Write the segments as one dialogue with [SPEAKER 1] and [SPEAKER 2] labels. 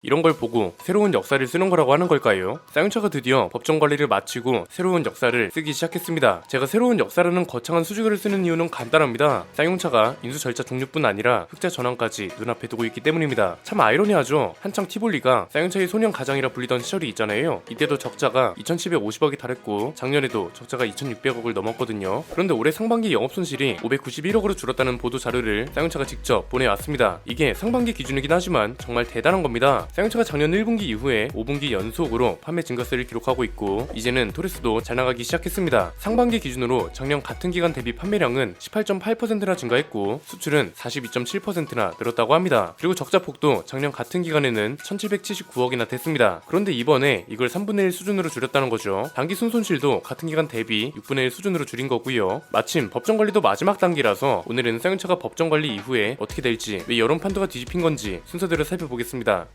[SPEAKER 1] 이런 걸 보고 새로운 역사를 쓰는 거라고 하는 걸까요? 쌍용차가 드디어 법정 관리를 마치고 새로운 역사를 쓰기 시작했습니다. 제가 새로운 역사라는 거창한 수식어를 쓰는 이유는 간단합니다. 쌍용차가 인수 절차 종료뿐 아니라 흑자 전환까지 눈앞에 두고 있기 때문입니다. 참 아이러니하죠. 한창 티볼리가 쌍용차의 소년 가장이라 불리던 시절이 있잖아요. 이때도 적자가 2,750억이 달했고 작년에도 적자가 2,600억을 넘었거든요. 그런데 올해 상반기 영업손실이 591억으로 줄었다는 보도 자료를 쌍용차가 직접 보내왔습니다. 이게 상반기 기준이긴 하지만 정말 대단한 겁니다. 쌍용차가 작년 1분기 이후에 5분기 연속으로 판매 증가세를 기록하고 있고 이제는 토레스도 잘 나가기 시작했습니다. 상반기 기준으로 작년 같은 기간 대비 판매량은 18.8%나 증가했고 수출은 42.7%나 늘었다고 합니다. 그리고 적자폭도 작년 같은 기간에는 1,779억이나 됐습니다. 그런데 이번에 이걸 3분의 1 수준으로 줄였다는 거죠. 단기 순손실도 같은 기간 대비 6분의 1 수준으로 줄인 거고요. 마침 법정관리도 마지막 단계라서 오늘은 쌍용차가 법정관리 이후에 어떻게 될지, 왜 여론 판도가 뒤집힌 건지 순서대로 살펴보겠습니다.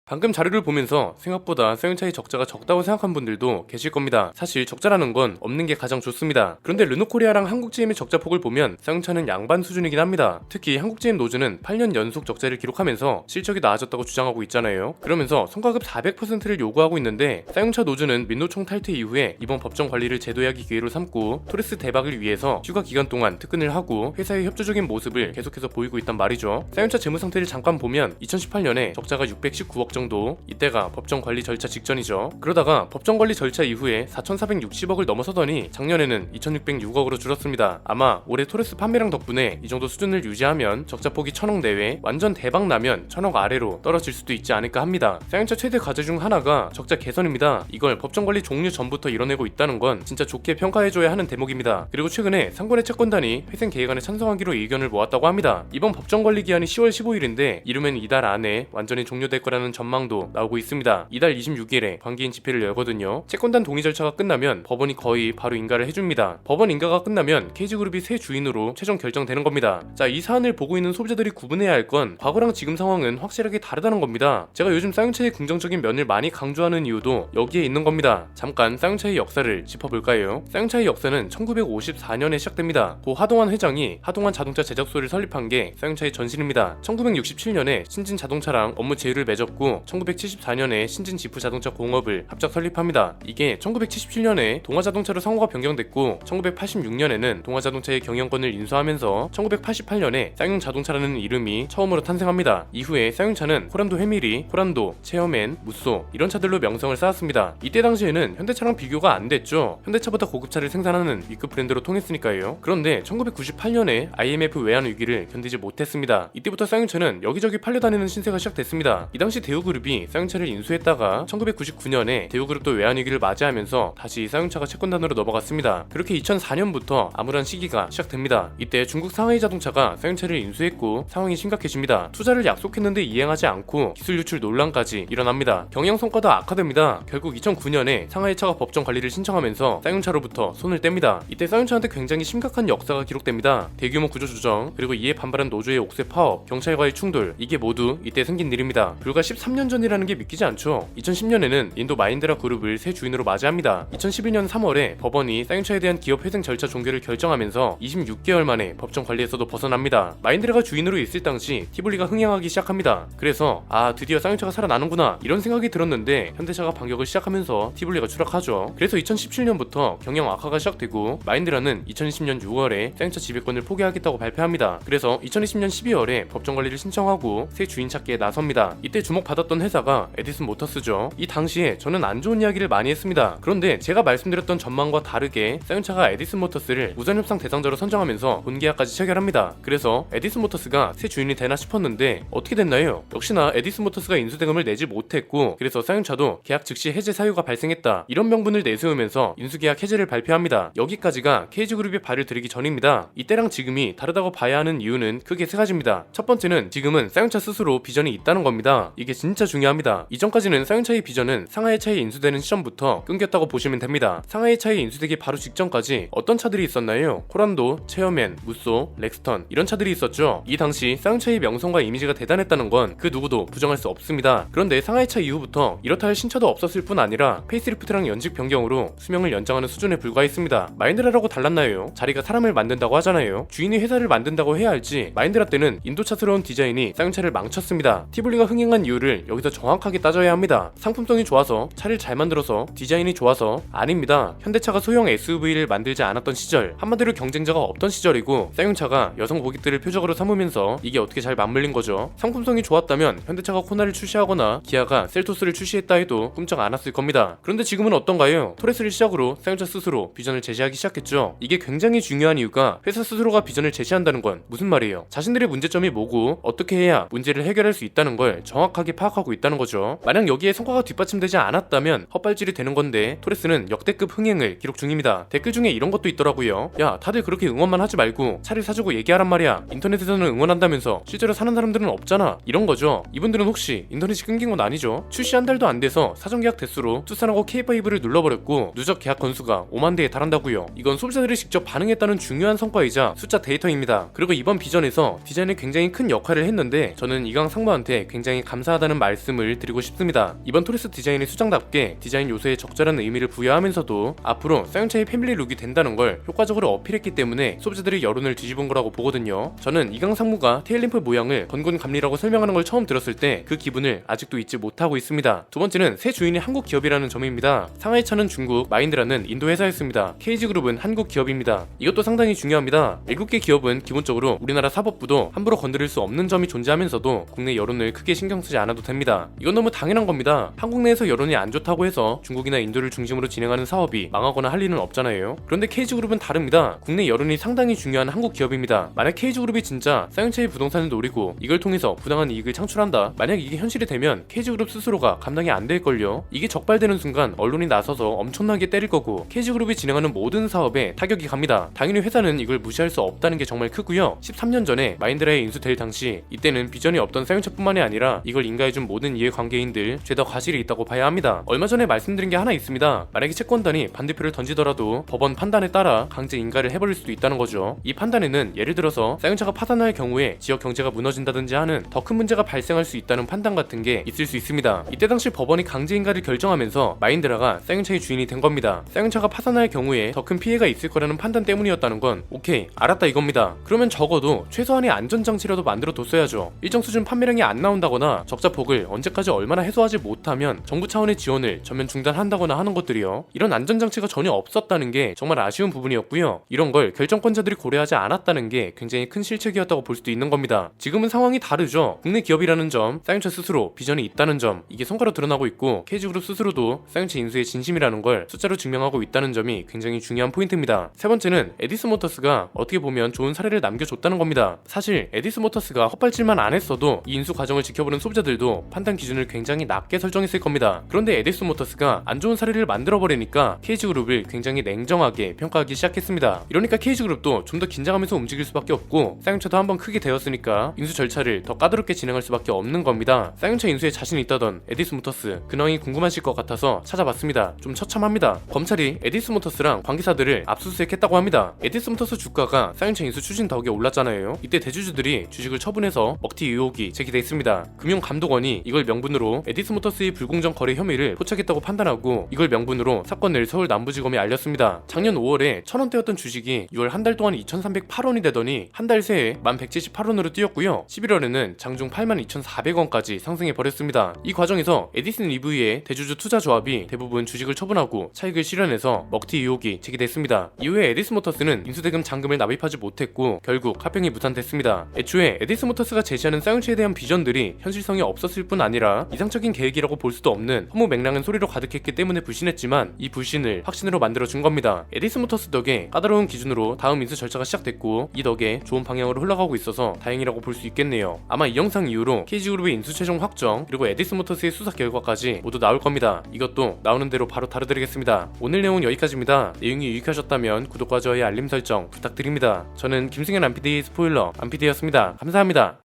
[SPEAKER 1] 방금 자료를 보면서 생각보다 쌍용차의 적자가 적다고 생각한 분들도 계실 겁니다. 사실 적자라는 건 없는 게 가장 좋습니다. 그런데 르노코리아랑 한국GM의 적자폭을 보면 쌍용차는 양반 수준이긴 합니다. 특히 한국GM 노조는 8년 연속 적자를 기록하면서 실적이 나아졌다고 주장하고 있잖아요. 그러면서 성과급 400%를 요구하고 있는데 쌍용차 노조는 민노총 탈퇴 이후에 이번 법정 관리를 제도약의 기회로 삼고 토레스 대박을 위해서 휴가 기간 동안 특근을 하고 회사의 협조적인 모습을 계속해서 보이고 있단 말이죠. 쌍용차 재무 상태를 잠깐 보면 2018년에 적자가 619억 정도, 이때가 법정 관리 절차 직전이죠. 그러다가 법정 관리 절차 이후에 4,460억을 넘어서더니 작년에는 2,606억으로 줄었습니다. 아마 올해 토레스 판매량 덕분에 이 정도 수준을 유지하면 적자폭이 1,000억 내외, 완전 대박 나면 1,000억 아래로 떨어질 수도 있지 않을까 합니다. 쌍용차 최대 과제 중 하나가 적자 개선입니다. 이걸 법정 관리 종료 전부터 이뤄내고 있다는 건 진짜 좋게 평가해줘야 하는 대목입니다. 그리고 최근에 상권의 채권단이 회생 계획안에 찬성하기로 의견을 모았다고 합니다. 이번 법정 관리 기한이 10월 15일인데 이르면 이달 안에 완전히 종료될 거라는 전망도 나오고 있습니다. 이달 26일에 관계인 집회를 열거든요. 채권단 동의 절차가 끝나면 법원이 거의 바로 인가를 해줍니다. 법원 인가가 끝나면 KG그룹이 새 주인으로 최종 결정되는 겁니다. 자, 이 사안을 보고 있는 소비자들이 구분해야 할 건 과거랑 지금 상황은 확실하게 다르다는 겁니다. 제가 요즘 쌍용차의 긍정적인 면을 많이 강조하는 이유도 여기에 있는 겁니다. 잠깐 쌍용차의 역사를 짚어볼까요? 쌍용차의 역사는 1954년에 시작됩니다. 고 하동환 회장이 하동환 자동차 제작소를 설립한 게 쌍용차의 전신입니다. 1967년에 신진 자동차랑 업무 제휴를 맺었고 1974년에 신진 지프 자동차 공업을 합작 설립합니다. 이게 1977년에 동아자동차로 상호가 변경됐고 1986년에는 동아자동차의 경영권을 인수하면서 1988년에 쌍용자동차라는 이름이 처음으로 탄생합니다. 이후에 쌍용차는 호란도 회밀이, 호란도, 체어맨, 무쏘 이런 차들로 명성을 쌓았습니다. 이때 당시에는 현대차랑 비교가 안 됐죠. 현대차보다 고급차를 생산하는 위급 브랜드로 통했으니까요. 그런데 1998년에 IMF 외환 위기를 견디지 못했습니다. 이때부터 쌍용차는 여기저기 팔려다니는 신세가 시작됐습니다. 이 당시 대우그룹이 쌍용차를 인수했다가 1999년에 대우그룹도 외환위기를 맞이하면서 다시 쌍용차가 채권단으로 넘어갔습니다. 그렇게 2004년부터 암울한 시기가 시작됩니다. 이때 중국 상하이 자동차가 쌍용차를 인수했고 상황이 심각해집니다. 투자를 약속했는데 이행하지 않고 기술 유출 논란까지 일어납니다. 경영 성과도 악화됩니다. 결국 2009년에 상하이차가 법정 관리를 신청하면서 쌍용차로부터 손을 뗍니다. 이때 쌍용차한테 굉장히 심각한 역사가 기록됩니다. 대규모 구조조정, 그리고 이에 반발한 노조의 옥새 파업, 경찰과의 충돌, 이게 모두 이때 생긴 일입니다. 불과 13년 전이라는 게 믿기지 않죠. 2010년에는 인도 마힌드라 그룹을 새 주인으로 맞이합니다. 2011년 3월에 법원이 쌍용차에 대한 기업 회생 절차 종결을 결정하면서 26개월 만에 법정 관리에서도 벗어납니다. 마힌드라가 주인으로 있을 당시 티볼리가 흥행하기 시작합니다. 그래서 드디어 쌍용차가 살아나는구나 이런 생각이 들었는데 현대차가 반격을 시작하면서 티볼리가 추락하죠. 그래서 2017년부터 경영 악화가 시작되고 마힌드라는 2020년 6월에 쌍용차 지배권을 포기하겠다고 발표합니다. 그래서 2020년 12월에 법정 관리를 신청하고 새 주인 찾기에 나섭니다. 이때 주목받았던 회사가 에디슨 모터스죠. 이 당시에 저는 안 좋은 이야기를 많이 했습니다. 그런데 제가 말씀드렸던 전망과 다르게 쌍용차가 에디슨 모터스를 우선협상 대상자로 선정하면서 본계약까지 체결합니다. 그래서 에디슨 모터스가 새 주인이 되나 싶었는데 어떻게 됐나요? 역시나 에디슨 모터스가 인수대금을 내지 못했고 그래서 쌍용차도 계약 즉시 해제 사유가 발생했다 이런 명분을 내세우면서 인수계약 해제를 발표합니다. 여기까지가 KG그룹이 발을 들이기 전입니다. 이때랑 지금이 다르다고 봐야 하는 이유는 크게 세 가지입니다. 첫 번째는 지금은 쌍용차 스스로 비전이 있다는 겁니다. 이게 진짜 진짜 중요합니다. 이전까지는 쌍용차의 비전은 상하이차에 인수되는 시점부터 끊겼다고 보시면 됩니다. 상하이차에 인수되기 바로 직전까지 어떤 차들이 있었나요? 코란도, 체어맨, 무쏘, 렉스턴 이런 차들이 있었죠. 이 당시 쌍용차의 명성과 이미지가 대단했다는 건 그 누구도 부정할 수 없습니다. 그런데 상하이차 이후부터 이렇다 할 신차도 없었을 뿐 아니라 페이스리프트랑 연식 변경으로 수명을 연장하는 수준에 불과했습니다. 마인드라라고 달랐나요? 자리가 사람을 만든다고 하잖아요. 주인이 회사를 만든다고 해야 할지 마인드라 때는 인도차스러운 디자인이 쌍용차를 망쳤습니다. 티블리가 흥행한 이유를 여기서 정확하게 따져야 합니다. 상품성이 좋아서, 차를 잘 만들어서, 디자인이 좋아서? 아닙니다. 현대차가 소형 SUV를 만들지 않았던 시절, 한마디로 경쟁자가 없던 시절이고 쌍용차가 여성 고객들을 표적으로 삼으면서 이게 어떻게 잘 맞물린 거죠. 상품성이 좋았다면 현대차가 코나를 출시하거나 기아가 셀토스를 출시했다 해도 꿈쩍 않았을 겁니다. 그런데 지금은 어떤가요? 토레스를 시작으로 쌍용차 스스로 비전을 제시하기 시작했죠. 이게 굉장히 중요한 이유가 회사 스스로가 비전을 제시한다는 건 무슨 말이에요? 자신들의 문제점이 뭐고 어떻게 해야 문제를 해결할 수 있다는 걸 정확하게 파악하고 있다는 거죠. 만약 여기에 성과가 뒷받침되지 않았다면 헛발질이 되는 건데 토레스는 역대급 흥행을 기록 중입니다. 댓글 중에 이런 것도 있더라고요. 야, 다들 그렇게 응원만 하지 말고 차를 사주고 얘기하란 말이야. 인터넷에서는 응원한다면서 실제로 사는 사람들은 없잖아. 이런 거죠. 이분들은 혹시 인터넷이 끊긴 건 아니죠? 출시 한 달도 안 돼서 사전계약 대수로 투싼하고 K5를 눌러버렸고 누적 계약 건수가 5만 대에 달한다고요. 이건 소비자들이 직접 반응했다는 중요한 성과이자 숫자 데이터입니다. 그리고 이번 비전에서 디자인에 굉장히 큰 역할을 했는데 저는 이강 상무한테 굉장히 감사하다는 말씀을 드리고 싶습니다. 이번 토레스 디자인이 수장답게 디자인 요소에 적절한 의미를 부여하면서도 앞으로 쌍용차의 패밀리 룩이 된다는 걸 효과적으로 어필했기 때문에 소비자들이 여론을 뒤집은 거라고 보거든요. 저는 이강 상무가 테일램프 모양을 건곤 감리라고 설명하는 걸 처음 들었을 때 그 기분을 아직도 잊지 못하고 있습니다. 두 번째는 새 주인이 한국 기업이라는 점입니다. 상하이차는 중국, 마인드라는 인도 회사였습니다. KG그룹은 한국 기업입니다. 이것도 상당히 중요합니다. 외국계 기업은 기본적으로 우리나라 사법부도 함부로 건드릴 수 없는 점이 존재하면서도 국내 여론을 크게 신경 쓰지 않아도 됩니다. 이건 너무 당연한 겁니다. 한국 내에서 여론이 안 좋다고 해서 중국이나 인도를 중심으로 진행하는 사업이 망하거나 할 리는 없잖아요. 그런데 KG그룹은 다릅니다. 국내 여론이 상당히 중요한 한국 기업입니다. 만약 KG그룹이 진짜 쌍용차의 부동산을 노리고 이걸 통해서 부당한 이익을 창출한다. 만약 이게 현실이 되면 KG그룹 스스로가 감당이 안 될걸요. 이게 적발되는 순간 언론이 나서서 엄청나게 때릴 거고 KG그룹이 진행하는 모든 사업에 타격이 갑니다. 당연히 회사는 이걸 무시할 수 없다는 게 정말 크고요. 13년 전에 마인드라에 인수될 당시 이때는 비전이 없던 쌍용차뿐만이 아니라 이걸 인가해준 모든 이해관계인들 죄다 과실이 있다고 봐야 합니다. 얼마 전에 말씀드린 게 하나 있습니다. 만약에 채권단이 반대표를 던지더라도 법원 판단에 따라 강제 인가를 해버릴 수도 있다는 거죠. 이 판단에는 예를 들어서 쌍용차가 파산할 경우에 지역 경제가 무너진다든지 하는 더 큰 문제가 발생할 수 있다는 판단 같은 게 있을 수 있습니다. 이때 당시 법원이 강제 인가를 결정하면서 마인드라가 쌍용차의 주인이 된 겁니다. 쌍용차가 파산할 경우에 더 큰 피해가 있을 거라는 판단 때문이었다는 건 오케이 알았다 이겁니다. 그러면 적어도 최소한의 안전장치라도 만들어 뒀어야죠. 일정 수준 판매량이 안 나온다거나 적자폭을 언제까지 얼마나 해소하지 못하면 정부 차원의 지원을 전면 중단한다거나 하는 것들이요. 이런 안전장치가 전혀 없었다는 게 정말 아쉬운 부분이었고요. 이런 걸 결정권자들이 고려하지 않았다는 게 굉장히 큰 실책이었다고 볼 수도 있는 겁니다. 지금은 상황이 다르죠. 국내 기업이라는 점, 쌍용차 스스로 비전이 있다는 점, 이게 성과로 드러나고 있고 KG그룹 스스로도 쌍용차 인수의 진심이라는 걸 숫자로 증명하고 있다는 점이 굉장히 중요한 포인트입니다. 세 번째는 에디슨 모터스가 어떻게 보면 좋은 사례를 남겨줬다는 겁니다. 사실 에디슨 모터스가 헛발질만 안 했어도 이 인수 과정을 지켜보는 소비자들도 판단 기준을 굉장히 낮게 설정했을 겁니다. 그런데 에디슨 모터스가 안 좋은 사례를 만들어버리니까 KG그룹을 굉장히 냉정하게 평가하기 시작했습니다. 이러니까 KG그룹도 좀 더 긴장하면서 움직일 수밖에 없고 쌍용차도 한번 크게 되었으니까 인수 절차를 더 까다롭게 진행할 수밖에 없는 겁니다. 쌍용차 인수에 자신 있다던 에디슨 모터스 근황이 궁금하실 것 같아서 찾아봤습니다. 좀 처참합니다. 검찰이 에디슨 모터스랑 관계사들을 압수수색했다고 합니다. 에디슨 모터스 주가가 쌍용차 인수 추진 덕에 올랐잖아요. 이때 대주주들이 주식을 처분해서 먹튀 의혹이 제기돼 있습니다. 금융감독원이 이걸 명분으로 에디슨 모터스의 불공정 거래 혐의를 포착했다고 판단하고 이걸 명분으로 사건을 서울 남부지검에 알렸습니다. 작년 5월에 1,000원대였던 주식이 6월 한 달 동안 2,308원이 되더니 한 달 새에 1,178원으로 뛰었고요. 11월에는 장중 82,400원까지 상승해버렸습니다. 이 과정에서 에디슨 EV의 대주주 투자조합이 대부분 주식을 처분하고 차익을 실현해서 먹튀 의혹이 제기됐습니다. 이후에 에디슨 모터스는 인수대금 잔금을 납입하지 못했고 결국 합병이 무산됐습니다. 애초에 에디슨 모터스가 제시하는 쌍용차에 대한 비전들이 현실성이 없었을 뿐 아니라 이상적인 계획이라고 볼 수도 없는 허무맹랑한 소리로 가득했기 때문에 불신했지만 이 불신을 확신으로 만들어준 겁니다. 에디슨 모터스 덕에 까다로운 기준으로 다음 인수 절차가 시작됐고 이 덕에 좋은 방향으로 흘러가고 있어서 다행이라고 볼 수 있겠네요. 아마 이 영상 이후로 KG그룹의 인수 최종 확정 그리고 에디슨 모터스의 수사 결과까지 모두 나올 겁니다. 이것도 나오는 대로 바로 다뤄드리겠습니다. 오늘 내용은 여기까지입니다. 내용이 유익하셨다면 구독과 좋아요 알림 설정 부탁드립니다. 저는 김승현 안PD의 스포일러 안PD였습니다. 감사합니다.